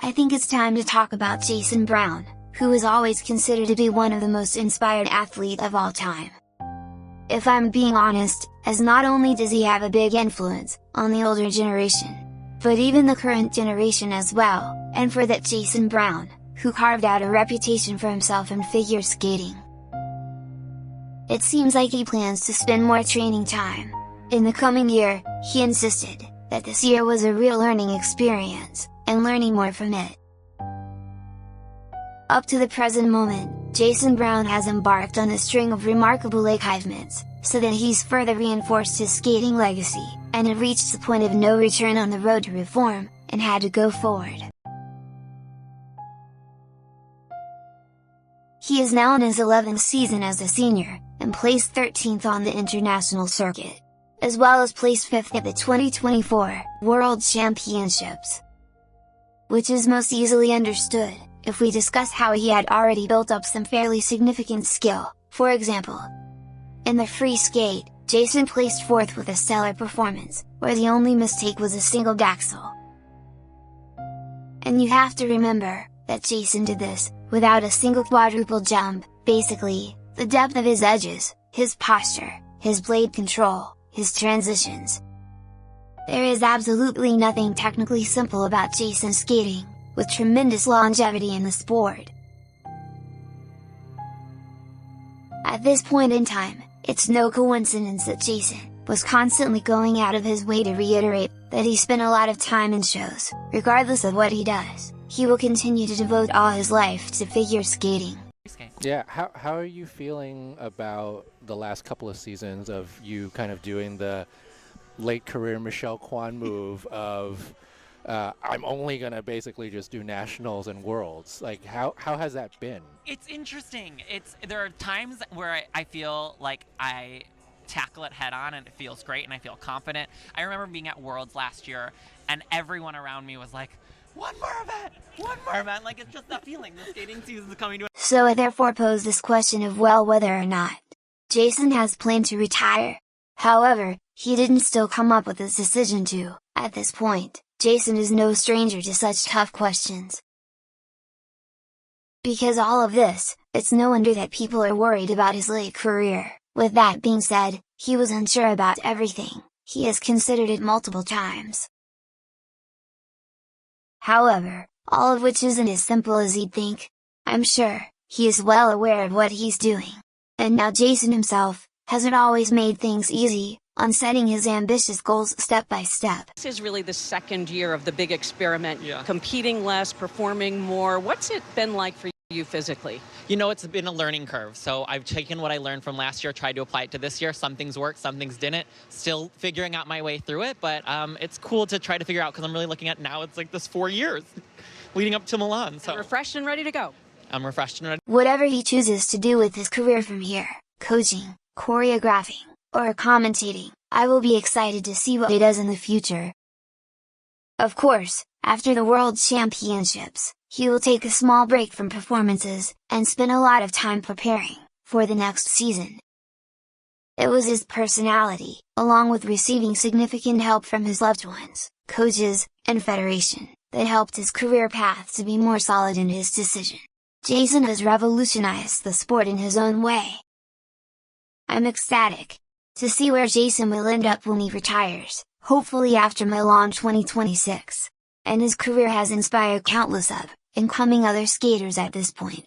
I think it's time to talk about Jason Brown, who is always considered to be one of the most inspired athletes of all time. If I'm being honest, as not only does he have a big influence on the older generation, but even the current generation as well, and for that Jason Brown, who carved out a reputation for himself in figure skating. It seems like he plans to spend more training time in the coming year. He insisted that this year was a real learning experience, and learning more from it. Up to the present moment, Jason Brown has embarked on a string of remarkable achievements, so that he's further reinforced his skating legacy, and had reached the point of no return on the road to reform, and had to go forward. He is now in his 11th season as a senior, and placed 13th on the international circuit, as well as placed 5th at the 2024 World Championships. Which is most easily understood, if we discuss how he had already built up some fairly significant skill. For example, in the free skate, Jason placed 4th with a stellar performance, where the only mistake was a single axel. And you have to remember, that Jason did this, without a single quadruple jump. Basically, the depth of his edges, his posture, his blade control, his transitions. There is absolutely nothing technically simple about Jason skating, with tremendous longevity in the sport. At this point in time, it's no coincidence that Jason was constantly going out of his way to reiterate that he spent a lot of time in shows. Regardless of what he does, he will continue to devote all his life to figure skating. Yeah, how are you feeling about the last couple of seasons of you kind of doing the late career Michelle Kwan move of I'm only going to basically just do nationals and worlds? Like, how has that been? It's interesting. There are times where I feel like I tackle it head on and it feels great and I feel confident. I remember being at Worlds last year and everyone around me was like, one more event, like it's just that feeling, the skating season's coming to. So I therefore pose this question of whether or not Jason has planned to retire. However, he didn't still come up with his decision to. At this point, Jason is no stranger to such tough questions. Because all of this, it's no wonder that people are worried about his late career. With that being said, he was unsure about everything. He has considered it multiple times. However, all of which isn't as simple as he'd think. I'm sure, he is well aware of what he's doing. And now Jason himself, hasn't always made things easy, on setting his ambitious goals step by step. This is really the second year of the big experiment, Yeah. Competing less, performing more. What's it been like for you physically? You know, it's been a learning curve. So I've taken what I learned from last year, tried to apply it to this year. Some things worked, some things didn't. Still figuring out my way through it, but it's cool to try to figure out because I'm really looking at now it's like this 4 years leading up to Milan. So Refreshed and ready to go. I'm refreshed and ready. Whatever he chooses to do with his career from here, coaching, choreographing, or commentating, I will be excited to see what he does in the future. Of course, after the World Championships, he will take a small break from performances, and spend a lot of time preparing for the next season. It was his personality, along with receiving significant help from his loved ones, coaches, and federation, that helped his career path to be more solid in his decision. Jason has revolutionized the sport in his own way. I'm ecstatic to see where Jason will end up when he retires, hopefully after Milan 2026. And his career has inspired countless up and coming other skaters at this point.